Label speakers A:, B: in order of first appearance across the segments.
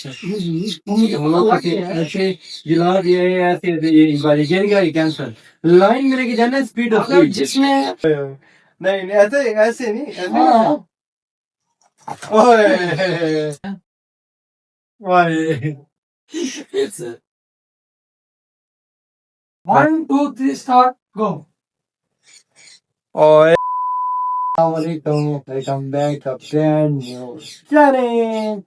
A: से हम लोग ऐसे गिलास ये ऐसे ये बारी गिर गया कैंसर लाइन मेरे की जाना स्पीड ऑफ जिसमें नहीं नहीं ऐसे ऐसे नहीं ऐसे ओए ओए it's a 1 2 3 start go ओए Assalamualaikum, welcome back to brand new channel.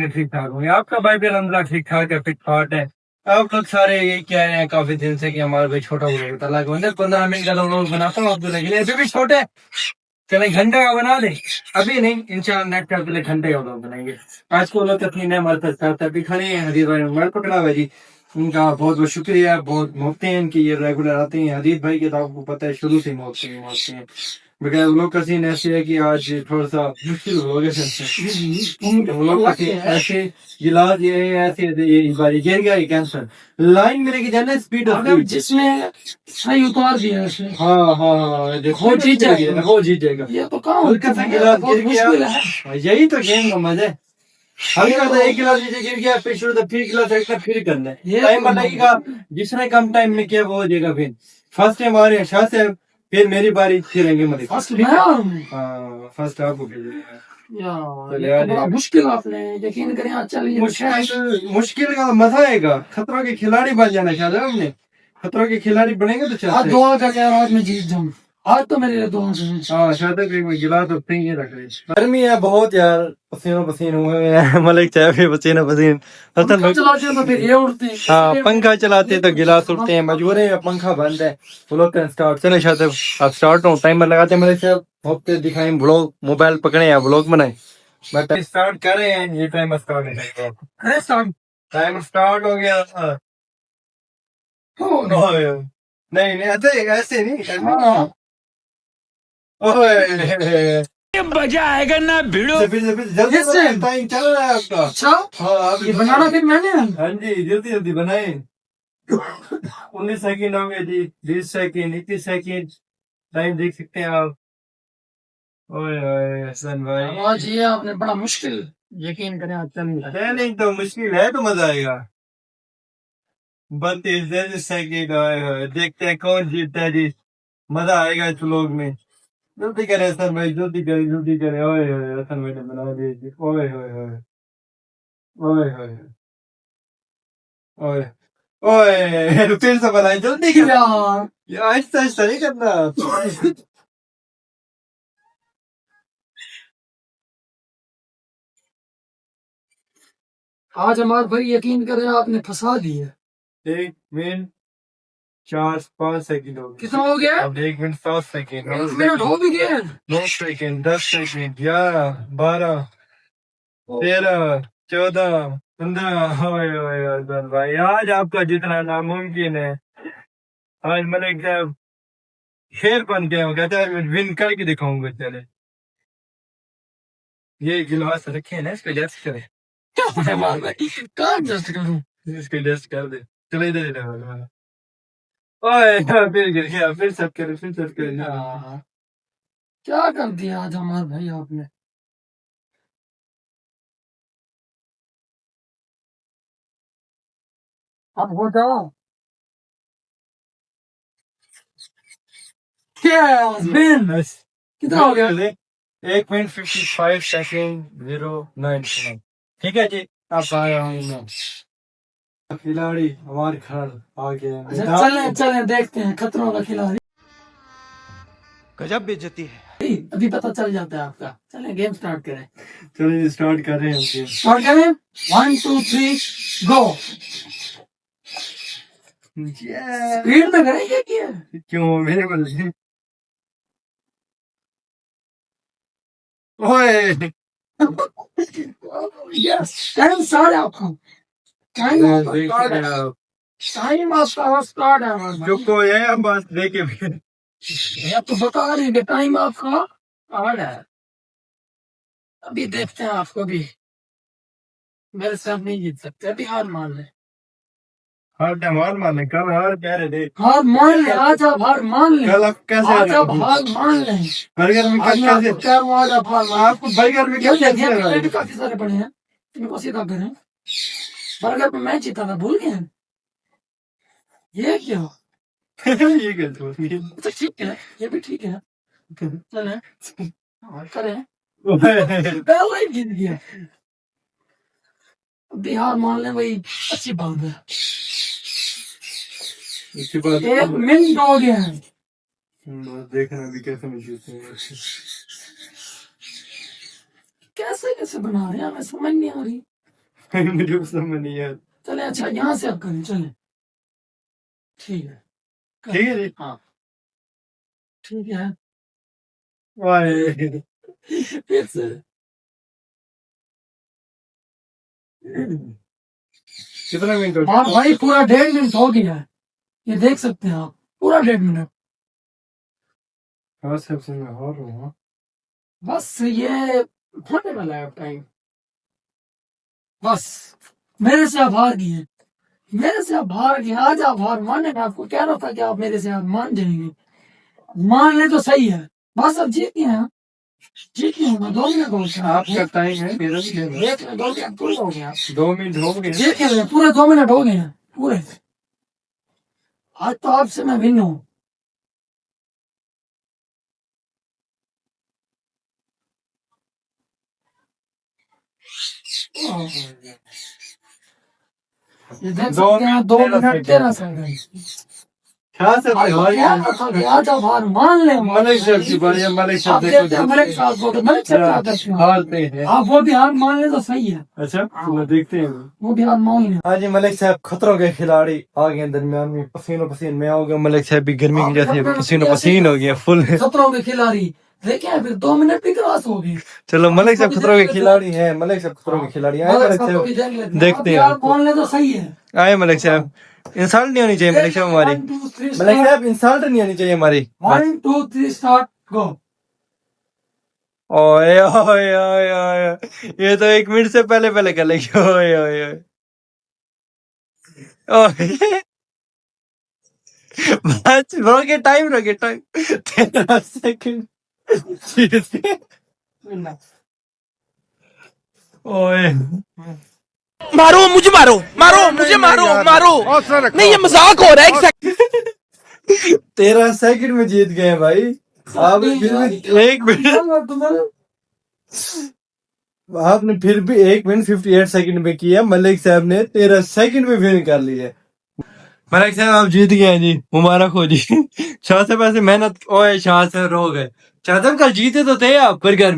A: ठीक ठाक होंगे आपका भाई भी अलहमदुलिल्लाह ठीक ठाक है फिट फाट है। आप लोग सारे यही कह रहे हैं काफी दिन से कि हमारा भाई छोटा व्लॉग होता है 15 मिनट का व्लॉग बनाता हूँ आपको लगे अभी भी छोटे चले घंटे का बना दे अभी नहीं इंशाल्लाह नेक्स्ट टाइम पहले घंटे का व्लॉग बनाएंगे। आज को लोग अपनी ने हमारे साथ अभी खड़े हैं हदीद भाई मोबाइल पकड़ा हुआ जी उनका बहुत बहुत शुक्रिया बहुत मोहब्बतें हैं इनकी ये रेगुलर आते हैं। हदीद भाई के तो आपको पता है शुरू से मोहब्बतें हैं बगैर लोग का सीन ऐसे है कि आज थोड़ा सा मुश्किल हो गया ऐसे गिलास ये ऐसे ये बारी गिर गया कैंसर लाइन मेरे की जाना स्पीड जिसमें सही उतार दिया हाँ हाँ हाँ देखो जीत जाएगा ये तो काम हल्का सा गिलास गिर गया यही तो गेम का मजा है। हल्का सा एक गिलास नीचे गिर गया फिर शुरू फिर गिलास एक फिर करना है टाइम लगेगा जिसने कम टाइम में किया वो हो जाएगा। फिर फर्स्ट टाइम आ रहे हैं शाह से फिर मेरी बारी फिर आएंगे मलिक फर्स्ट आपको मुश्किल आपने यकीन करें मुश्किल का मजा आएगा खतरों के खिलाड़ी बन जाना चाहते हैं हमने खतरों के खिलाड़ी बनेंगे तो चाहते हैं दुआ करके आज मैं जीत जाऊं आज तो मेरे लिए दुआ हाँ शायद गिलास तो ही रख रहे गर्मी है बहुत यार पसीनों पसीन हुए हैं मलिक चाहे भी पसीना पसीन चलाते तो फिर ये उड़ते हैं हाँ पंखा चलाते तो गिलास उड़ते हैं मजबूर है पंखा बंद है ब्लॉग का स्टार्ट चले शायद आप स्टार्ट हो टाइमर लगाते मलिक साहब हफ्ते दिखाएं ब्लॉग मोबाइल पकड़े या ब्लॉग बनाए बट स्टार्ट कर रहे हैं ये टाइम स्टार्ट टाइम स्टार्ट हो गया नहीं नहीं ऐसे नहीं मजा आएगा ना भिड़ो जल्दी टाइम चल रहा है आपका अच्छा हाँ ये बनाना फिर मैंने हाँ जी जल्दी जल्दी बनाए 19 सेकंड हो गए जी 20 सेकंड 21 सेकंड टाइम देख सकते हैं आप। ओए ओए हसन भाई आज ये आपने बड़ा मुश्किल यकीन करें आज चल नहीं तो मुश्किल है तो मजा आएगा 32 सेकंड देखते हैं कौन जीतता है जी मजा आएगा इस लोग में जल्दी करे हसन भाई जल्दी करे ओए ओए हसन भाई ने बना दिए ओए ओए ओए ओए ओए ओए ओए फिर से बनाए जल्दी कर यार आहिस्ता आहिस्ता नहीं करना आज हमारे भाई यकीन करें आपने फंसा दिया 1 मिनट 4-5 सेकंड हो गए कितना हो गया अब 1 मिनट 7 सेकंड 1 मिनट हो भी गया 9 सेकंड 10 सेकंड 11 12 13 14 15 ओए भाई आज आपका जितना नामुमकिन है आज मलिक साहब शेर बन गया हो कहता है विन करके दिखाऊंगा चले ये गिलास रखे ना इसको जस्ट करे कहाँ जस्ट करूं इसको जस्ट कर दे चले इधर इधर ओए फिर गिर गया फिर सब करे क्या कर दिया आज हमारे भाई आपने अब हो जाओ कितना हो गया 1 मिनट 55 सेकंड 09 ठीक है जी आप आए होंगे खिलाड़ी हमारे घर आ गए चले देखते हैं खतरों का खिलाड़ी गजब बेइज्जती है अभी पता चल जाता है आपका चले गेम स्टार्ट करें चलिए स्टार्ट कर रहे हैं स्टार्ट करें 1 2 3 गो स्पीड में करेंगे क्या क्यों मेरे को ओए यस टाइम स्टार्ट आपका टाइम आपका स्टार्ट है जो को ये हम बस लेके ये तो बता रहे हैं टाइम आपका स्टार्ट है अभी देखते हैं आपको भी मेरे साथ नहीं जीत सकते, अभी हार मान ले। हार टाइम हार मान ले, कल हार कह रहे थे, हार मान ले, आज आप हार मान ले, कल आप कैसे आज आप हार मान ले। बर्गर में कैसे आज आप हार मान, आपको बर्गर में कैसे काफी सारे पड़े हैं, इनको सीधा करें। बर्गर में मैं जीता था, भूल गए ये क्या? ये क्या तो ठीक है, ये भी ठीक है, चले करें। पहला ही जीत गया, बिहार मान ले भाई, अच्छी बात है। अच्छी बात, एक मिनट हो गया है, देखना भी कैसे जीतते हैं। कैसे कैसे बना रहे हैं, हमें समझ नहीं आ रही। मुझे समझ नहीं यार। चले अच्छा यहाँ से अब करें, चले ठीक है, ठीक है जी, हाँ ठीक है। फिर से कितना मिनट हो? हाँ भाई पूरा 1.5 मिनट हो गया है, ये देख सकते हैं आप, पूरा 1.5 मिनट। हाँ सबसे मैं हो रहा हूँ, बस ये होने वाला है टाइम, बस मेरे से आप हार गए, मेरे से आप हार गए, आज आप हार माने। मैं आपको कह रहा था कि आप मेरे से आप मान जाएंगे, मान ले तो सही है, बस अब जीत गए हैं, जीत गए हैं। 2 मिनट हो गए, आपका टाइम है, मेरा भी है, 2 मिनट पूरे हो गए, 2 मिनट हो गए, देखिए पूरे 2 मिनट हो गए हैं पूरे। आज तो आपसे मैं भिन्न हूँ। ये देख सकते हैं 2 मिनट 13 सेकंड। आज आप हार मान ले, मलिक साहब की बारी है, मलिक साहब देखो, मलिक साहब को, मलिक साहब हारते हैं, आप वो भी हार मान ले तो सही है। अच्छा तो देखते हैं, वो भी हार मान ले। आज मलिक साहब खतरों के खिलाड़ी आ गए दरमियान में, पसीनो पसीन में हो गया, मलिक साहब भी गर्मी की वजह से पसीनो पसीन हो गया फुल। खतरों के खिलाड़ी देखे फिर 2 मिनट भी क्रॉस हो गए। चलो मलिक साहब खतरों के खिलाड़ी हैं, मलिक साहब खतरों के खिलाड़ी आए, मलिक साहब देखते हैं, मान ले तो सही है। आए मलिक साहब, इंसल्ट नहीं होनी चाहिए मलिक साहब हमारी, मलिक साहब इंसल्ट नहीं होनी चाहिए हमारी। 1 2 3 स्टार्ट गो। ओए ओए ओए ओए, ये तो 1 मिनट से पहले पहले कर लेगी। ओए ओए ओए ओए, बस रोके टाइम, रोके टाइम 13 सेकंड। ओए
B: मारो मुझे, मारो मारो मुझे, मारो मारो, नहीं ये मजाक हो रहा है।
A: 13 सेकंड में जीत गए भाई आप, 1 मिनट, आपने फिर भी 1 मिनट 58 सेकंड में किया, मलिक साहब ने 13 सेकंड में विन कर लिया। मलिक साहब आप जीत गए जी, मुबारक हो जी। शाह साहब ऐसे मेहनत, ओए शाह साहब रो गए। शाह साहब कल जीते तो थे आप, बर्गर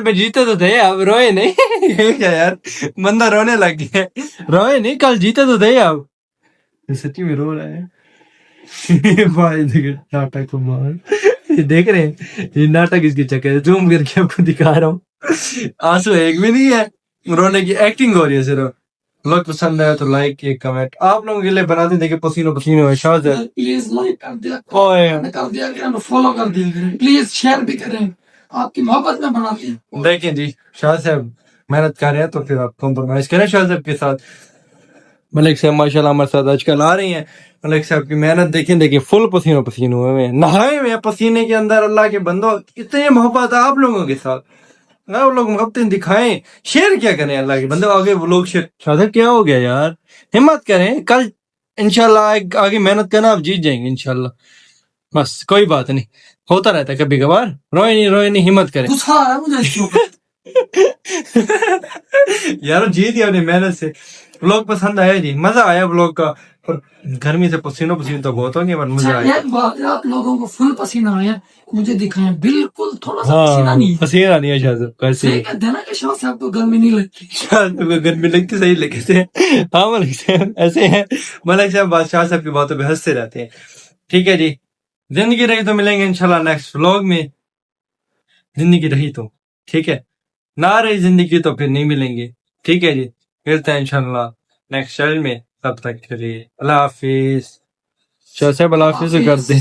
A: में जीते तो थे आप, रोए नहीं। ये क्या यार, बंदा रोने लग गया, रोए नहीं, कल जीते तो थे आप, सच्ची में रो रहा है। भाई नाटक को मार, ये देख रहे हैं, ये नाटक इसके चक्कर, जूम करके आपको दिखा रहा हूँ, आंसू एक भी नहीं है, रोने की एक्टिंग हो रही है सिर्फ। लोग पसंद आया तो लाइक एक कमेंट आप लोगों के लिए बना दें, देखिए पसीनो पसीनो है। शायद प्लीज लाइक कर दिया, कर दिया करें, फॉलो कर दिया करें, प्लीज शेयर भी करें, आपकी मोहब्बत में बनाते हैं। देखिए जी शाह साहब मेहनत कर रहे हैं, तो फिर आप कॉम्प्रोमाइज करें शाह साहब के साथ। मलिक साहब माशाल्लाह हमारे साथ आजकल आ रही हैं, मलिक साहब की मेहनत देखें, देखिए फुल पसीनो पसीनो हुए हैं, नहाए हुए पसीने के अंदर। अल्लाह के बंदो इतने मोहब्बत है आप लोगों के साथ, आप लोग मोहब्बतें दिखाएं, शेयर क्या करें अल्लाह के बंदे, आगे वो लोग शेयर। शायद क्या हो गया यार, हिम्मत करें, कल इंशाल्लाह आगे मेहनत करना, आप जीत जाएंगे इंशाल्लाह। बस कोई बात नहीं, होता रहता है कभी कभार, रोए नहीं हिम्मत करें। यार जीत गया अपनी मेहनत से, व्लॉग पसंद आया जी, मजा आया व्लॉग का, पर गर्मी से पसीनो पसीनो तो बहुत हो गया, पर मजा आया। आप लोगों को फुल पसीना आया, मुझे दिखाएं बिल्कुल थोड़ा सा पसीना नहीं है, पसीना नहीं है शायद कैसे देना के शौक से आपको गर्मी नहीं लगती, शायद गर्मी लगती सही लगते हैं। हाँ मलिक साहब ऐसे हैं, मलिक साहब बादशाह साहब की बातों पे हंसते रहते हैं। ठीक है जी, जिंदगी रही तो मिलेंगे इंशाल्लाह नेक्स्ट व्लॉग में, जिंदगी रही तो ठीक है, ना रही जिंदगी तो फिर नहीं मिलेंगे। ठीक है जी, मिलते हैं इंशाल्लाह नेक्स्ट चैनल में, तब तक के लिए अल्लाह हाफिज। शाह साहब अल्लाह हाफिज कर दे।